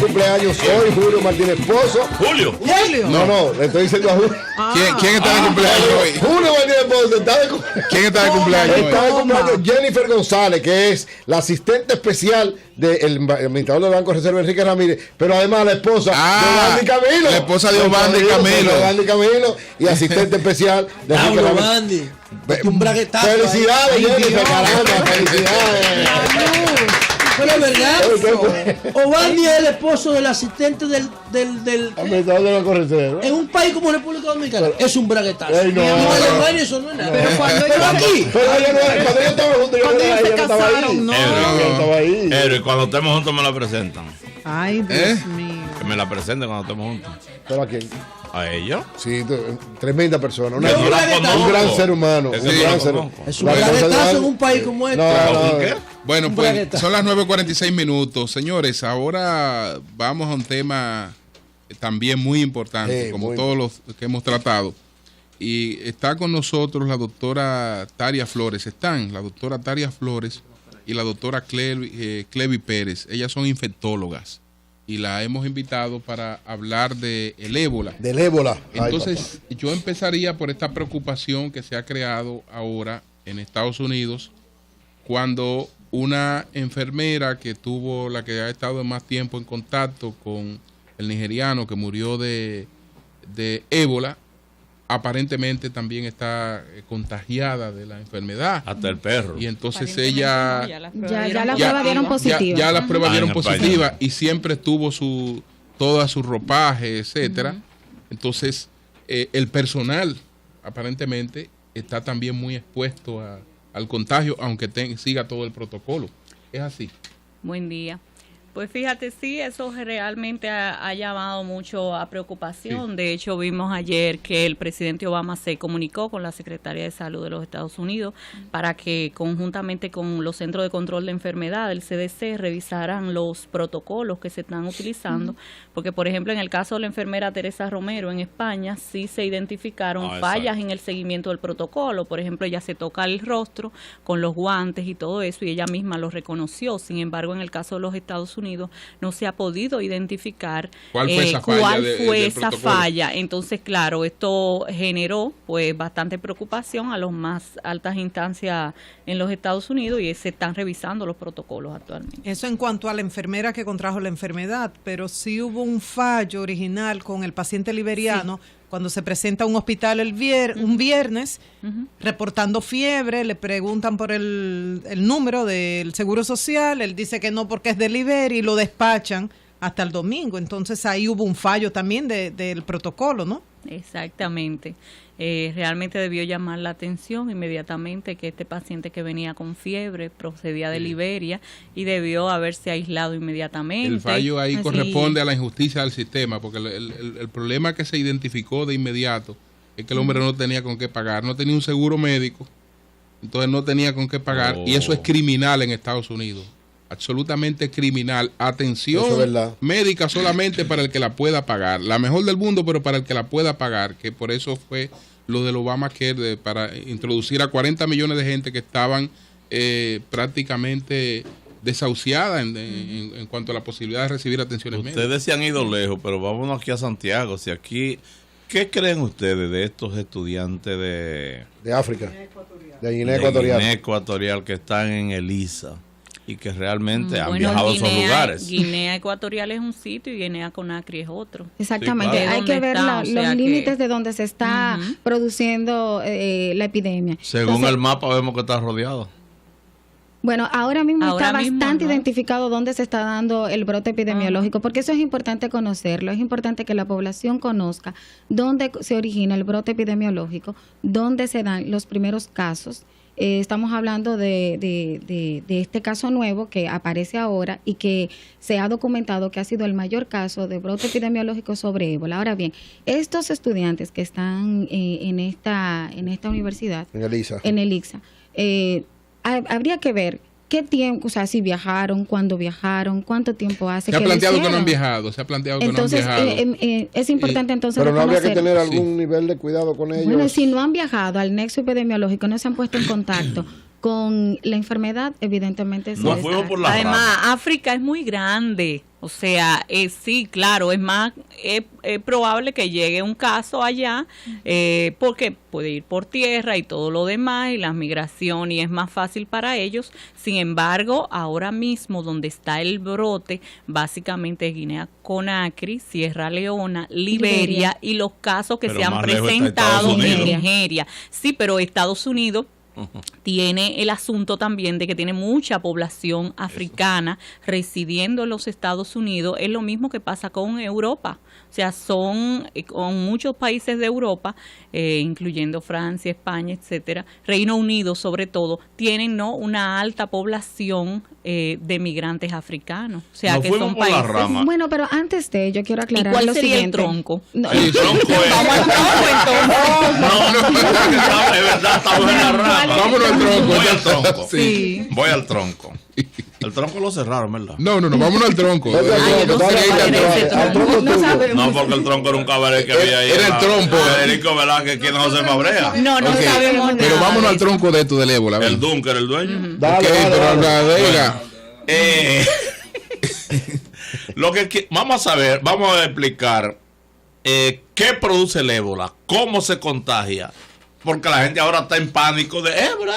cumpleaños hoy, Julio Martínez Pozo. ¿Julio? No, le estoy diciendo a Julio. ¿Quién está de cumpleaños hoy? Julio Martínez Pozo está de cumpleaños. ¿Quién está de cumpleaños hoy? Está de cumpleaños Jennifer González, que es la asistente especial del administrador del Banco de Reserva, Enrique Ramírez, pero además la esposa de Osvaldo Camilo. La esposa de Osvaldo Camilo y asistente especial de Enrique Ramírez. Felicidades, Jennifer, caramba, felicidades. Pero es verdad, Obandi es el esposo del asistente del administrador de la corrección. En un país como República Dominicana es un braguetazo. No, Alemania eso no es nada. Pero cuando yo aquí, cuando yo estaba junto, cuando ellos se casaron, no. Estaba ahí. Pero cuando estemos juntos me la presentan. Ay, Dios mío. Que me la presenten cuando estemos juntos. ¿Pero a quién? ¿A ellos? Sí, tremenda persona. No un gran ser humano. Es un gran ser humano. Es un braguetazo en un país como este. Bueno, pues son las 9:46 minutos. Señores, ahora vamos a un tema también muy importante, como todos los que hemos tratado. Y está con nosotros la doctora Taria Flores. Están la doctora Taria Flores y la doctora Clevi Pérez. Ellas son infectólogas y la hemos invitado para hablar del ébola. Del ébola. Entonces, yo empezaría por esta preocupación que se ha creado ahora en Estados Unidos cuando una enfermera que tuvo, la que ha estado más tiempo en contacto con el nigeriano que murió de ébola, aparentemente también está contagiada de la enfermedad. Hasta el perro. Y entonces ella... Ya las pruebas dieron positivas. Ya las pruebas dieron positivas y siempre tuvo toda su ropaje, etcétera. Entonces, el personal aparentemente está también muy expuesto al contagio, aunque siga todo el protocolo. ¿Es así? Buen día. Pues fíjate, sí, eso realmente ha llamado mucho a preocupación. Sí. De hecho, vimos ayer que el presidente Obama se comunicó con la Secretaría de Salud de los Estados Unidos para que conjuntamente con los Centros de Control de Enfermedad, el CDC, revisaran los protocolos que se están utilizando. Porque, por ejemplo, en el caso de la enfermera Teresa Romero en España, sí se identificaron fallas en el seguimiento del protocolo. Por ejemplo, ella se toca el rostro con los guantes y todo eso y ella misma lo reconoció. Sin embargo, en el caso de los Estados Unidos, no se ha podido identificar cuál fue esa falla. Entonces, claro, esto generó pues bastante preocupación a las más altas instancias en los Estados Unidos y se están revisando los protocolos actualmente. Eso en cuanto a la enfermera que contrajo la enfermedad, pero sí hubo un fallo original con el paciente liberiano. Sí. Cuando se presenta a un hospital un viernes, reportando fiebre, le preguntan por el número del Seguro Social, él dice que no porque es delivery y lo despachan hasta el domingo. Entonces ahí hubo un fallo también del protocolo, ¿no? Exactamente. Realmente debió llamar la atención inmediatamente que este paciente que venía con fiebre procedía de Liberia y debió haberse aislado inmediatamente. El fallo ahí corresponde a la injusticia del sistema, porque el problema que se identificó de inmediato es que el hombre no tenía con qué pagar, no tenía un seguro médico, entonces no tenía con qué pagar y eso es criminal en Estados Unidos. Absolutamente criminal. Atención médica solamente para el que la pueda pagar. La mejor del mundo, pero para el que la pueda pagar. Que por eso fue lo del Obamacare, para introducir a 40 millones de gente que estaban prácticamente desahuciadas en cuanto a la posibilidad de recibir atenciones médicas. Ustedes se han ido lejos, pero vámonos aquí a Santiago. Si aquí, ¿qué creen ustedes de estos estudiantes de África? De Guinea Ecuatorial que están en Elisa y que realmente han viajado a esos lugares? Guinea Ecuatorial es un sitio y Guinea Conakry es otro. Exactamente, sí, claro. Hay que ver los límites de donde se está produciendo la epidemia. Según el mapa vemos que está rodeado. Bueno, ahora mismo está bastante identificado dónde se está dando el brote epidemiológico, porque eso es importante conocerlo, es importante que la población conozca dónde se origina el brote epidemiológico, dónde se dan los primeros casos. Estamos hablando de este caso nuevo que aparece ahora y que se ha documentado que ha sido el mayor caso de brote epidemiológico sobre ébola. Ahora bien, estos estudiantes que están en esta universidad, en el ICSA, habría que ver qué tiempo, o sea, si viajaron, cuándo viajaron, cuánto tiempo hace. Se ha planteado que no han viajado, entonces, es importante entonces pero no habría que tener algún nivel de cuidado con ellos. Bueno, si no han viajado al nexo epidemiológico, no se han puesto en contacto con la enfermedad, evidentemente No fuimos por la Además, rama. África es muy grande. O sea, sí, claro, es más probable que llegue un caso allá, porque puede ir por tierra y todo lo demás, y la migración, y es más fácil para ellos. Sin embargo, ahora mismo donde está el brote, básicamente Guinea-Conakry, Sierra Leona, Liberia, y los casos que Pero se han más lejos está presentado Estados en Unidos. Nigeria. Sí, pero Estados Unidos tiene el asunto también de que tiene mucha población africana residiendo en los Estados Unidos. Es lo mismo que pasa con Europa. O sea, son con muchos países de Europa, incluyendo Francia, España, etcétera, Reino Unido sobre todo, tienen una alta población de migrantes africanos. O sea, Nos que fuimos son por la países. rama. Bueno, pero antes de, yo quiero ¿Y aclarar cuál lo sería siguiente. el tronco? No, El tronco es. Vamos al tronco, entonces. No, es verdad, estamos en la rama. Vámonos al tronco. Voy al tronco. Sí. Voy al tronco. El tronco lo cerraron, ¿verdad? No, vámonos al tronco. Vete al Ay, yo tronco, no sé dale, cuál dale, era dale, ese al tronco No tuyo. sabemos. No, porque el tronco era un cabaret que había ahí. Era el en la- trompo. Federico Velázquez, quien no se Fabrea. No Ok, sabemos nada. pero vámonos de al eso. tronco de esto del ébola. El ven. Dunker, el dueño. Dale, Ok, dale, pero dale. la diga. Lo que vamos a saber, vamos a explicar qué produce el ébola, cómo se contagia, porque la gente ahora está en pánico de ébola.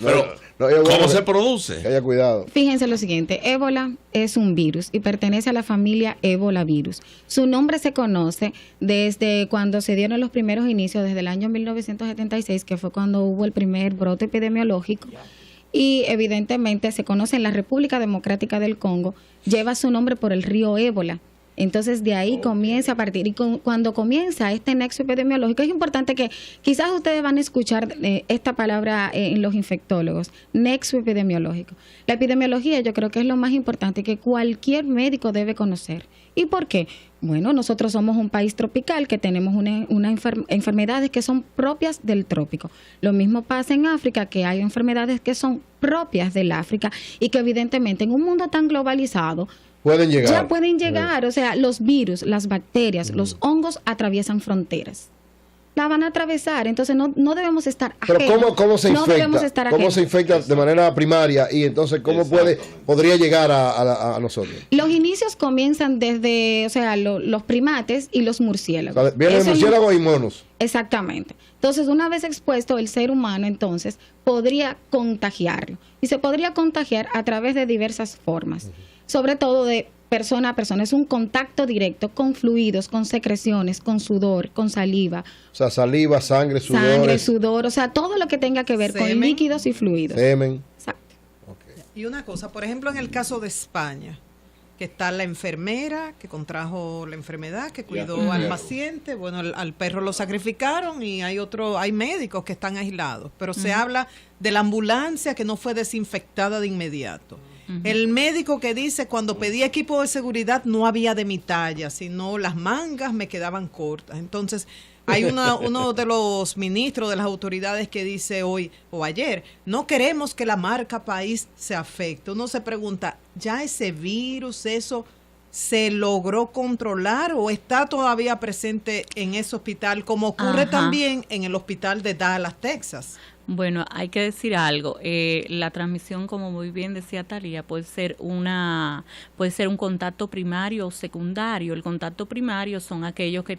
Pero, No, yo, ¿cómo bueno, se que produce? haya cuidado. Fíjense lo siguiente, ébola es un virus y pertenece a la familia ébola virus. Su nombre se conoce desde cuando se dieron los primeros inicios, desde el año 1976, que fue cuando hubo el primer brote epidemiológico. Y evidentemente se conoce en la República Democrática del Congo, lleva su nombre por el río Ébola. Entonces de ahí comienza a partir, y cuando comienza este nexo epidemiológico, es importante que quizás ustedes van a escuchar esta palabra en los infectólogos, nexo epidemiológico. La epidemiología yo creo que es lo más importante que cualquier médico debe conocer. ¿Y por qué? Bueno, nosotros somos un país tropical que tenemos enfermedades que son propias del trópico. Lo mismo pasa en África, que hay enfermedades que son propias del África y que evidentemente en un mundo tan globalizado Pueden llegar. ya pueden llegar. O sea, los virus, las bacterias, los hongos atraviesan fronteras. La van a atravesar, entonces no debemos estar Pero ajenos. ¿cómo se No debemos estar infecta? ¿Cómo ajenos. se infecta de manera primaria? Y entonces, ¿cómo podría llegar a nosotros? Los inicios comienzan desde, o sea, los primates y los O murciélagos. sea, vienen Eso es murciélagos y monos. Exactamente. Entonces, una vez expuesto el ser humano, entonces, podría contagiarlo. Y se podría contagiar a través de diversas formas. Sobre todo de persona a persona. Es un contacto directo con fluidos, con secreciones, con sudor, con saliva, O sea, saliva, sangre, sangre, sudores, sudor. O sea, todo lo que tenga que ver con Semen. líquidos y fluidos. semen. Exacto. Y una cosa, por ejemplo, en el caso de España, que está la enfermera que contrajo la enfermedad, que cuidó al paciente, bueno, al perro lo sacrificaron y hay médicos que están aislados, pero se habla de la ambulancia que no fue desinfectada de inmediato. El médico que dice, cuando pedí equipo de seguridad no había de mi talla, sino las mangas me quedaban cortas. Entonces, hay uno de los ministros de las autoridades que dice hoy o ayer, no queremos que la marca país se afecte. Uno se pregunta, ¿ya ese virus, eso se logró controlar o está todavía presente en ese hospital, como ocurre también en el hospital de Dallas, Texas? Bueno, hay que decir algo. La transmisión, como muy bien decía Talía, puede ser un contacto primario o secundario. El contacto primario son aquellos que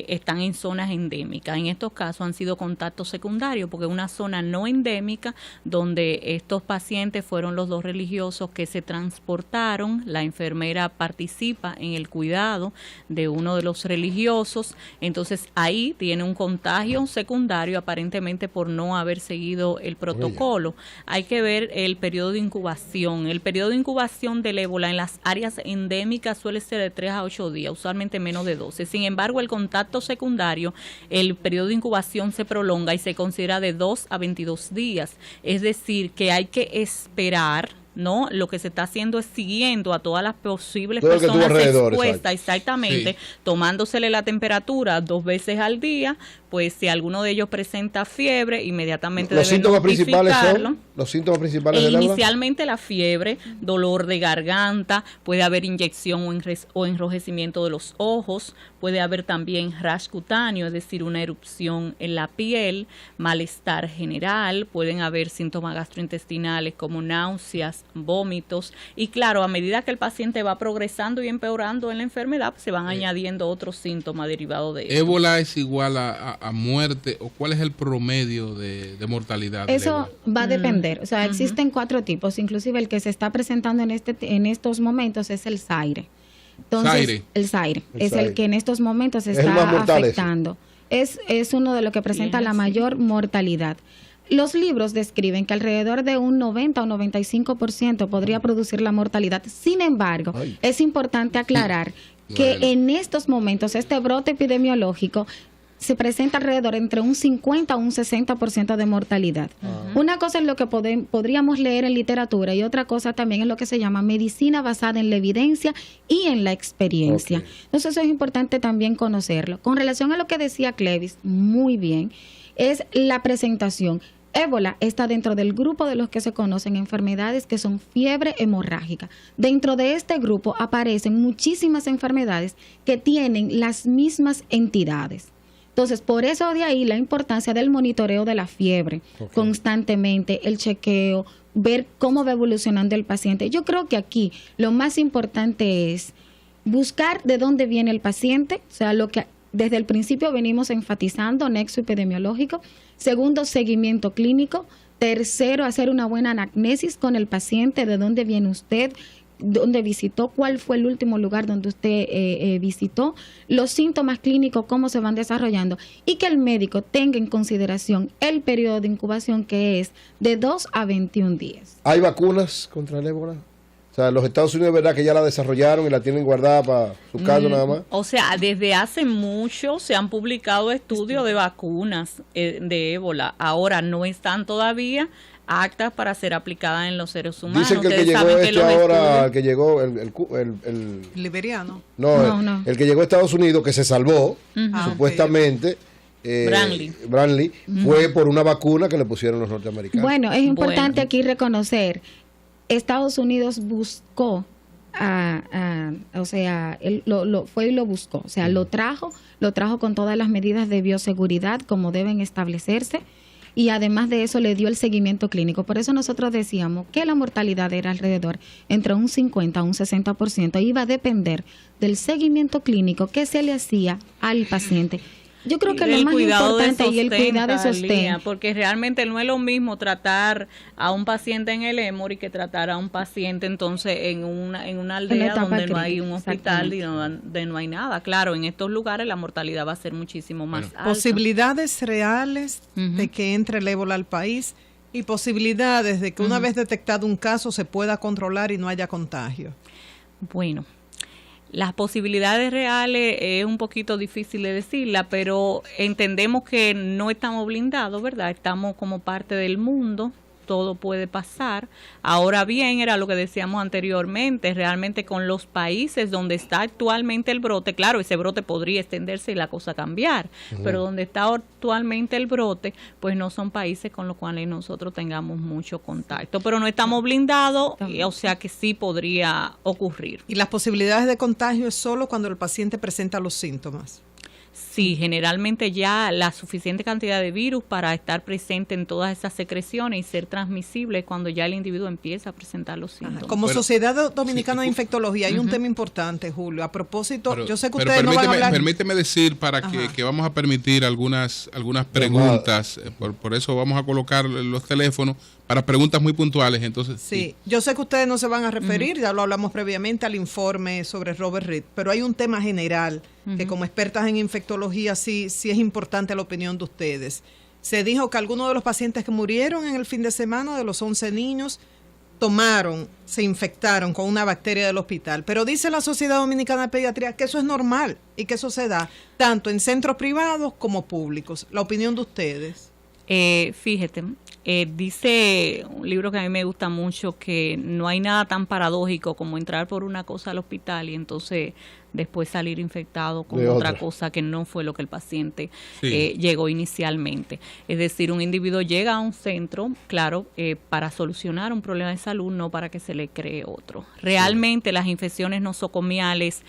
están en zonas endémicas. En estos casos han sido contactos secundarios porque una zona no endémica donde estos pacientes fueron los dos religiosos que se transportaron. La enfermera participa en el cuidado de uno de los religiosos. Entonces ahí tiene un contagio secundario aparentemente por no haber seguido el protocolo. Hay que ver el periodo de incubación. El periodo de incubación del ébola en las áreas endémicas suele ser de 3 a 8 días, usualmente menos de 12. Sin embargo, el contacto secundario, el periodo de incubación se prolonga y se considera de 2 a 22 días. Es decir, que hay que esperar ¿no? Lo que se está haciendo es siguiendo a todas las posibles todo personas expuestas, exactamente, sí, tomándosele la temperatura 2 veces al día, pues si alguno de ellos presenta fiebre, inmediatamente los deben síntomas principales notificarlo. son los síntomas principales del Inicialmente la fiebre, dolor de garganta, puede haber inyección o enrojecimiento de los ojos, puede haber también rash cutáneo, es decir, una erupción en la piel, malestar general, pueden haber síntomas gastrointestinales como náuseas, vómitos, y claro, a medida que el paciente va progresando y empeorando en la enfermedad, pues se van añadiendo otros síntomas derivados de esto. ¿Ébola es igual a muerte o cuál es el promedio de mortalidad? Eso va a depender, o sea, existen 4 tipos, inclusive el que se está presentando en estos momentos es el Zaire. Entonces, el Zaire es el que en estos momentos está afectando. Es uno de los que presenta la mayor mortalidad. Los libros describen que alrededor de un 90 o 95% podría producir la mortalidad. Sin embargo, es importante aclarar que en estos momentos este brote epidemiológico se presenta alrededor entre un 50 a un 60% de mortalidad. Una cosa es lo que podríamos leer en literatura y otra cosa también es lo que se llama medicina basada en la evidencia y en la experiencia. Entonces eso es importante también conocerlo. Con relación a lo que decía Clevis, muy bien, es la presentación. Ébola está dentro del grupo de los que se conocen enfermedades que son fiebre hemorrágica. Dentro de este grupo aparecen muchísimas enfermedades que tienen las mismas entidades. Entonces, por eso de ahí la importancia del monitoreo de la fiebre, constantemente, el chequeo, ver cómo va evolucionando el paciente. Yo creo que aquí lo más importante es buscar de dónde viene el paciente, o sea, lo que desde el principio venimos enfatizando, nexo epidemiológico. Segundo, seguimiento clínico. Tercero, hacer una buena anamnesis con el paciente, de dónde viene usted, dónde visitó, cuál fue el último lugar donde usted visitó, los síntomas clínicos, cómo se van desarrollando y que el médico tenga en consideración el periodo de incubación que es de 2 a 21 días. ¿Hay vacunas contra el ébola? O sea, los Estados Unidos, ¿verdad que ya la desarrollaron y la tienen guardada para su caso nada más? O sea, desde hace mucho se han publicado estudios de vacunas de ébola. Ahora no están todavía aptas para ser aplicadas en los seres humanos. Dicen que el que llegó ahora, el que llegó, el liberiano. No, el que llegó a Estados Unidos, que se salvó, supuestamente, Brantley, fue por una vacuna que le pusieron los norteamericanos. Bueno, es importante aquí reconocer, Estados Unidos buscó, o sea, él fue y lo buscó, o sea, lo trajo con todas las medidas de bioseguridad como deben establecerse. Y además de eso le dio el seguimiento clínico. Por eso nosotros decíamos que la mortalidad era alrededor entre un 50 a un 60%. Iba a depender del seguimiento clínico que se le hacía al paciente. Yo creo que lo más importante y el cuidado de sostén. Porque realmente no es lo mismo tratar a un paciente en el Emory que tratar a un paciente entonces en una aldea donde no hay un hospital y donde no hay nada. Claro, en estos lugares la mortalidad va a ser muchísimo más alta. Posibilidades reales de que entre el ébola al país y posibilidades de que una vez detectado un caso se pueda controlar y no haya contagio. Bueno, las posibilidades reales es un poquito difícil de decirla, pero entendemos que no estamos blindados, ¿verdad? Estamos como parte del mundo, todo puede pasar. Ahora bien, era lo que decíamos anteriormente, realmente con los países donde está actualmente el brote, claro, ese brote podría extenderse y la cosa cambiar, pero donde está actualmente el brote, pues no son países con los cuales nosotros tengamos mucho contacto, pero no estamos blindados, o sea que sí podría ocurrir. ¿Y las posibilidades de contagio es solo cuando el paciente presenta los síntomas? Sí, generalmente ya la suficiente cantidad de virus para estar presente en todas esas secreciones y ser transmisible cuando ya el individuo empieza a presentar los síntomas. Como Sociedad Dominicana de Infectología hay un tema importante, Julio. A propósito, yo sé que ustedes no van a hablar... Permíteme decir para que vamos a permitir algunas preguntas, por eso vamos a colocar los teléfonos para preguntas muy puntuales. Entonces sí, yo sé que ustedes no se van a referir, ya lo hablamos previamente, al informe sobre Robert Reed, pero hay un tema general que como expertas en infectología sí es importante la opinión de ustedes. Se dijo que algunos de los pacientes que murieron en el fin de semana, de los 11 niños, se infectaron con una bacteria del hospital, pero dice la Sociedad Dominicana de Pediatría que eso es normal y que eso se da tanto en centros privados como públicos. ¿La opinión de ustedes? Fíjate, dice un libro que a mí me gusta mucho que no hay nada tan paradójico como entrar por una cosa al hospital y entonces después salir infectado con otra cosa que no fue lo que el paciente llegó inicialmente. Es decir, un individuo llega a un centro, claro, para solucionar un problema de salud, no para que se le cree otro. Realmente las infecciones nosocomiales,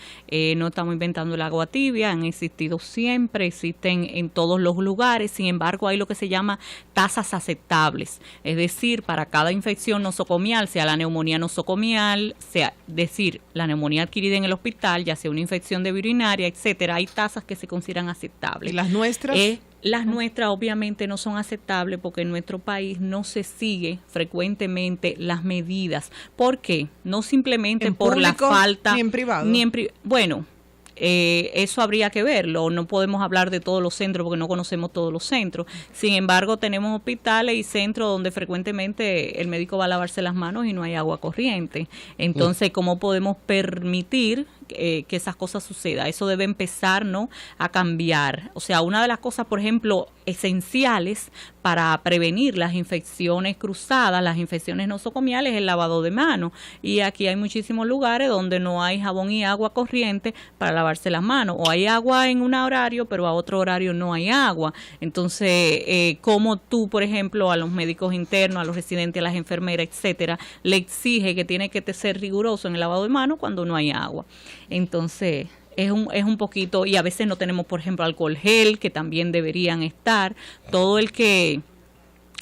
no estamos inventando el agua tibia, han existido siempre, existen en todos los lugares, sin embargo hay lo que se llama tasas aceptables. Es decir, para cada infección nosocomial, sea la neumonía nosocomial, sea decir, la neumonía adquirida en el hospital, ya sea una infección de vía urinaria, etcétera, hay tasas que se consideran aceptables. ¿Y las nuestras? Las nuestras obviamente no son aceptables porque en nuestro país no se sigue frecuentemente las medidas. ¿Por qué? No simplemente por la falta... Ni en privado. Bueno, eso habría que verlo. No podemos hablar de todos los centros porque no conocemos todos los centros. Sin embargo, tenemos hospitales y centros donde frecuentemente el médico va a lavarse las manos y no hay agua corriente. Entonces, ¿cómo podemos permitir que esas cosas sucedan? Eso debe empezar, ¿no?, a cambiar. O sea, una de las cosas, por ejemplo, esenciales para prevenir las infecciones cruzadas, las infecciones nosocomiales, es el lavado de manos. Y aquí hay muchísimos lugares donde no hay jabón y agua corriente para lavarse las manos. O hay agua en un horario, pero a otro horario no hay agua. Entonces, como tú, por ejemplo, a los médicos internos, a los residentes, a las enfermeras, etcétera, le exige que tiene que ser riguroso en el lavado de manos cuando no hay agua. Entonces, es un poquito, y a veces no tenemos, por ejemplo, alcohol gel, que también deberían estar. Todo el que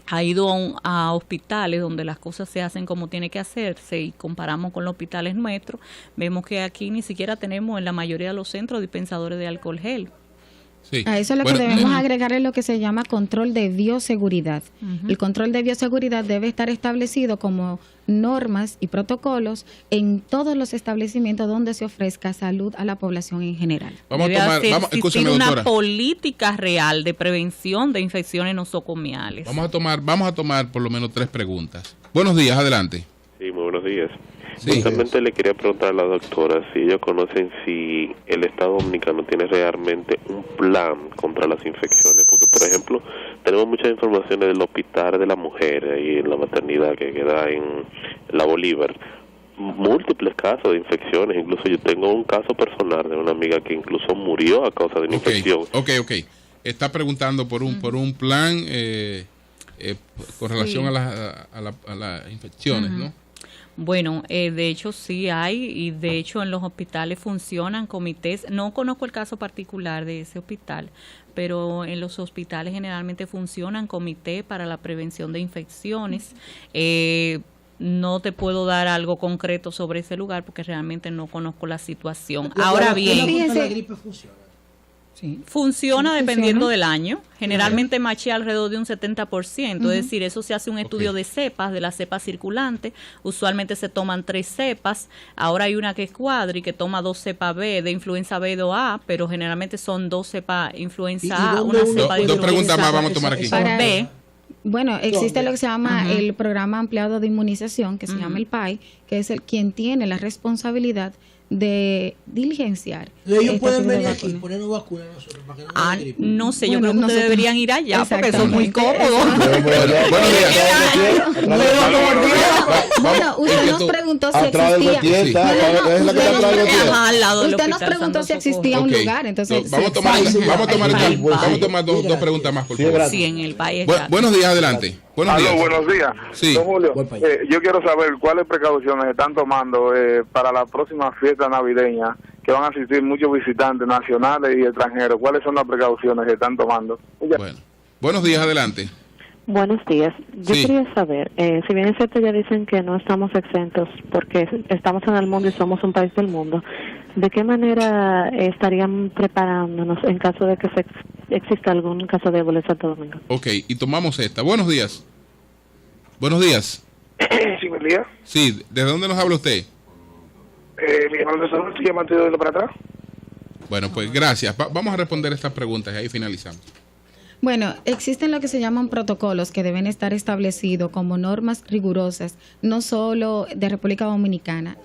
ha ido a hospitales donde las cosas se hacen como tiene que hacerse y comparamos con los hospitales nuestros, vemos que aquí ni siquiera tenemos en la mayoría de los centros dispensadores de alcohol gel. Sí. A eso lo que debemos agregar es lo que se llama control de bioseguridad. El control de bioseguridad debe estar establecido como normas y protocolos en todos los establecimientos donde se ofrezca salud a la población en general. Debe existir una política real de prevención de infecciones nosocomiales. Vamos a tomar por lo menos 3 preguntas. Buenos días, adelante. Sí, muy buenos días. Sí. Justamente le quería preguntar a la doctora si ellos conocen si el Estado Dominicano tiene realmente un plan contra las infecciones, porque por ejemplo tenemos muchas informaciones del hospital de la mujer y en la maternidad que queda en la Bolívar, múltiples casos de infecciones, incluso yo tengo un caso personal de una amiga que incluso murió a causa de una infección. Ok. Está preguntando por un plan con relación a las infecciones, ¿no? Bueno, de hecho sí hay, y de hecho en los hospitales funcionan comités. No conozco el caso particular de ese hospital, pero en los hospitales generalmente funcionan comités para la prevención de infecciones. No te puedo dar algo concreto sobre ese lugar porque realmente no conozco la situación. Ahora bien, la gripe funciona. Sí. Funciona dependiendo del año. Generalmente machea alrededor de un 70%. Es decir, eso se hace un estudio de cepas, de las cepas circulantes. Usualmente se toman 3 cepas. Ahora hay una que es cuadri, que toma 2 cepas B de influenza B 2A, pero generalmente son 2 cepas influenza A, una cepa de influenza. 2 preguntas más vamos a tomar aquí. B. Bueno, existe lo que se llama el programa ampliado de inmunización, que se llama el PAI, que es quien tiene la responsabilidad de diligenciar. Ellos pueden venir aquí y ponernos vacunas nosotros para que no nos gripe. No sé, yo creo que ustedes deberían ir allá porque eso es muy cómodo. Buenos días. Bueno, usted nos preguntó si existía. Usted nos preguntó si existía un lugar, entonces vamos a tomar 2 preguntas más, por favor. Sí, en el país. Buenos días, adelante. Buenos días. Sí. Don Julio, yo quiero saber cuáles precauciones están tomando para la próxima fiesta navideña, que van a asistir muchos visitantes nacionales y extranjeros. ¿Cuáles son las precauciones que están tomando? Bueno. Buenos días, adelante. Buenos días. Yo quería saber, si bien es cierto, ya dicen que no estamos exentos porque estamos en el mundo y somos un país del mundo, ¿de qué manera estarían preparándonos en caso de que exista algún caso de ébola en Santo Domingo? Ok, y tomamos esta. Buenos días. Buenos días. Sí, buen día. Sí, ¿de dónde nos habla usted? Mi hermano de salud, estoy llamando de para atrás. Bueno, pues gracias. Vamos a responder estas preguntas y ahí finalizamos. Bueno, existen lo que se llaman protocolos que deben estar establecidos como normas rigurosas, no solo de República Dominicana.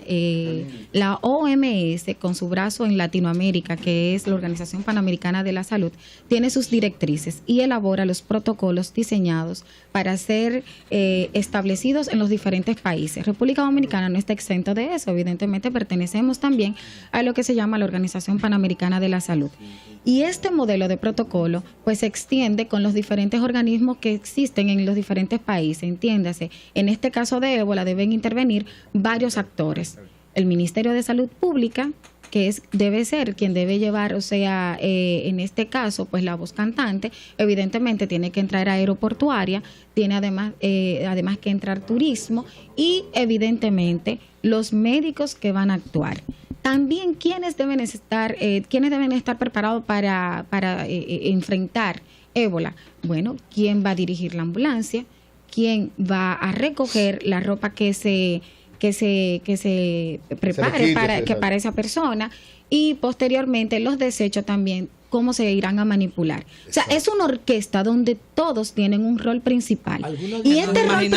La OMS, con su brazo en Latinoamérica, que es la Organización Panamericana de la Salud, tiene sus directrices y elabora los protocolos diseñados para ser establecidos en los diferentes países. República Dominicana no está exento de eso, evidentemente pertenecemos también a lo que se llama la Organización Panamericana de la Salud. Y este modelo de protocolo pues se extiende con los diferentes organismos que existen en los diferentes países. Entiéndase, en este caso de ébola deben intervenir varios actores. El Ministerio de Salud Pública, que debe ser quien debe llevar, o sea, en este caso, pues la voz cantante, evidentemente tiene que entrar aeroportuaria, tiene además que entrar turismo y evidentemente los médicos que van a actuar. También quienes deben estar preparados para enfrentar ébola. Bueno, ¿quién va a dirigir la ambulancia? ¿Quién va a recoger la ropa que se prepare para esa persona? Y posteriormente los desechos también, cómo se irán a manipular. O sea, es una orquesta donde todos tienen un rol principal. Y este rol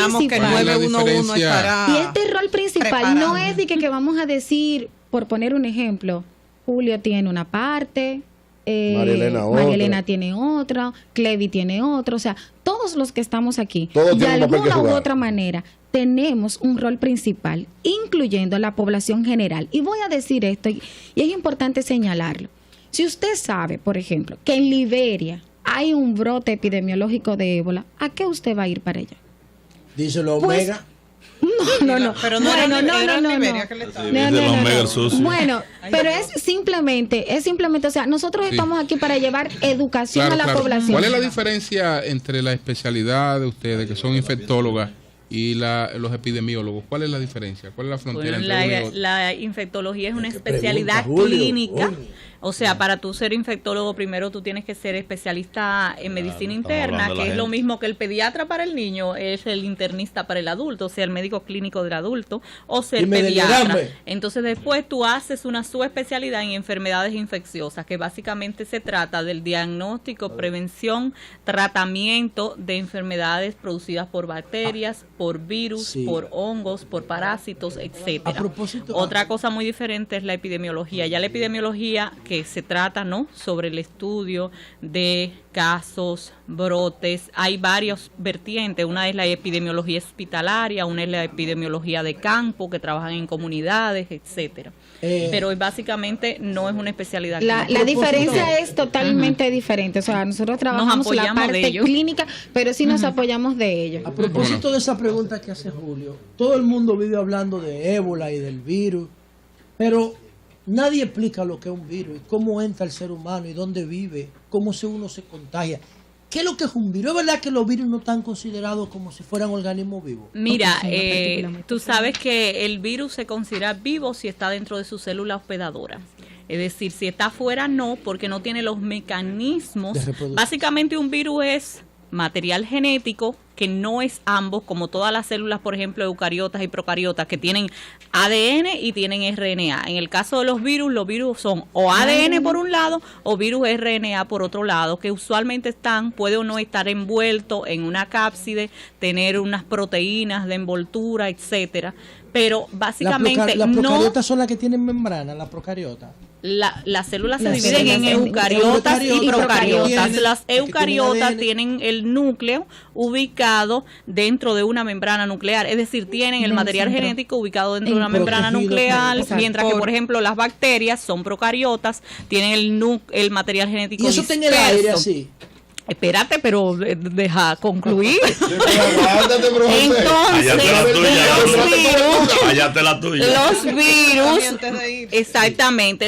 principal no es de que vamos a decir, por poner un ejemplo, Julio tiene una parte, María Elena tiene otra, Clevi tiene otra, o sea, todos los que estamos aquí, de alguna u otra manera, tenemos un rol principal, incluyendo a la población general. Y voy a decir esto, y es importante señalarlo. Si usted sabe, por ejemplo, que en Liberia hay un brote epidemiológico de ébola, ¿a qué usted va a ir para allá? Díselo Omega. No. Pero no. Bueno, pero es simplemente, o sea, nosotros estamos aquí para llevar educación a la población. ¿Cuál es la diferencia entre la especialidad de ustedes, que son infectólogas, y los epidemiólogos? ¿Cuál es la diferencia? ¿Cuál es la frontera entre la infectología es una especialidad clínica. O sea, para tú ser infectólogo, primero tú tienes que ser especialista en medicina interna, que es lo mismo que el pediatra para el niño, es el internista para el adulto, o sea, el médico clínico del adulto, o ser pediatra. Entonces después tú haces una subespecialidad en enfermedades infecciosas, que básicamente se trata del diagnóstico, prevención, tratamiento de enfermedades producidas por bacterias, por virus, por hongos, por parásitos, etcétera. Otra cosa muy diferente es la epidemiología. Ya la epidemiología, que se trata, ¿no?, sobre el estudio de casos, brotes. Hay varios vertientes. Una es la epidemiología hospitalaria, una es la epidemiología de campo, que trabajan en comunidades, etcétera. Pero básicamente no es una especialidad clínica. La diferencia es totalmente diferente. O sea, nosotros trabajamos la parte clínica, pero sí nos apoyamos de ello. A propósito de esa pregunta que hace Julio, todo el mundo vive hablando de ébola y del virus, pero nadie explica lo que es un virus y cómo entra el ser humano y dónde vive, cómo uno se contagia. ¿Qué es lo que es un virus? ¿Es verdad que los virus no están considerados como si fueran organismos vivos? Mira, tú sabes que el virus se considera vivo si está dentro de su célula hospedadora. Es decir, si está afuera no, porque no tiene los mecanismos. Básicamente un virus es material genético que no es ambos, como todas las células, por ejemplo, eucariotas y procariotas, que tienen ADN y tienen RNA. En el caso de los virus son o ADN por un lado o virus RNA por otro lado, que usualmente puede o no estar envuelto en una cápside, tener unas proteínas de envoltura, etcétera. Pero básicamente las procariotas son las que tienen membrana, las procariotas. Las células se dividen en eucariotas y procariotas. Las eucariotas tienen el núcleo ubicado dentro de una membrana nuclear, es decir, tienen el material genético ubicado dentro de una membrana nuclear, mientras que, por ejemplo, las bacterias son procariotas, tienen el material genético disperso. ¿Y eso tiene el aire así? Espérate, pero deja concluir. Los virus, exactamente.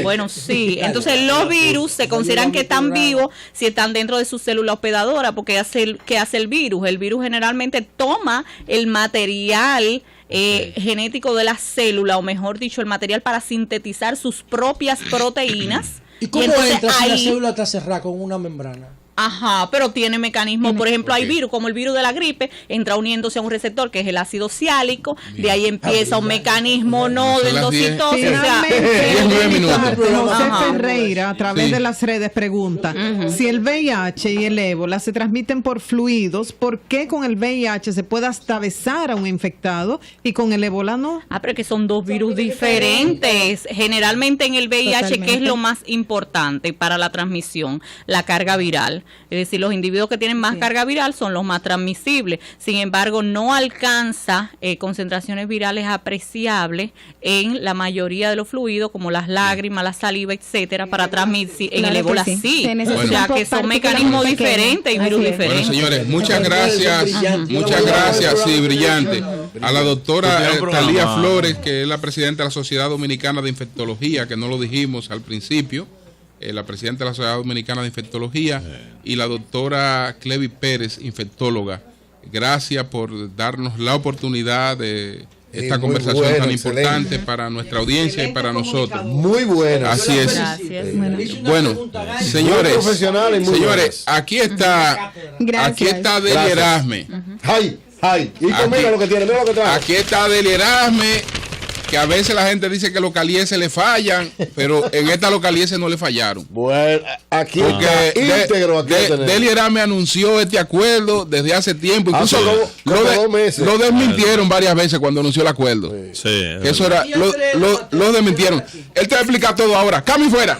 Bueno, sí. Entonces los virus se consideran que están vivos si están dentro de su célula hospedadora, porque ¿qué hace el virus? El virus generalmente toma el material genético de la célula, o mejor dicho, el material para sintetizar sus propias proteínas. ¿Y cómo entra si la célula está cerrada con una membrana? Ajá, pero tiene mecanismos, por ejemplo, hay virus, como el virus de la gripe, entra uniéndose a un receptor que es el ácido ciálico, de ahí empieza un mecanismo de endocitosis. José Ferreira, a través de las redes, pregunta, si el VIH y el ébola se transmiten por fluidos, ¿por qué con el VIH se puede hasta besar a un infectado y con el ébola no? Pero que son dos virus diferentes. Generalmente en el VIH, ¿qué es lo más importante para la transmisión? La carga viral. Es decir, los individuos que tienen más carga viral son los más transmisibles. Sin embargo, no alcanza concentraciones virales apreciables en la mayoría de los fluidos, como las lágrimas, la saliva, etcétera, para transmitir. En el ébola sí. O sea, que son mecanismos diferentes y virus diferentes. Bueno, señores, muchas gracias. Muchas gracias, sí, brillante. A la doctora Talía Flores, que es la presidenta de la Sociedad Dominicana de Infectología, que no lo dijimos al principio. La presidenta de la Sociedad Dominicana de Infectología, y la doctora Clevi Pérez, infectóloga. Gracias por darnos la oportunidad de esta conversación tan importante para nuestra audiencia y para nosotros. Muy buena. Así es. Bueno, señores, aquí está Deli Erasme. Mira lo que tiene, mira lo que trae. Aquí está Deli Erasme, que a veces la gente dice que localieses le fallan, pero en esta localieses no le fallaron. Bueno, aquí está íntegro. Deli Erasme anunció este acuerdo desde hace tiempo, incluso lo desmintieron varias veces cuando anunció el acuerdo. Sí, eso era, lo desmintieron. Él te va a explicar todo ahora. ¡Cami fuera!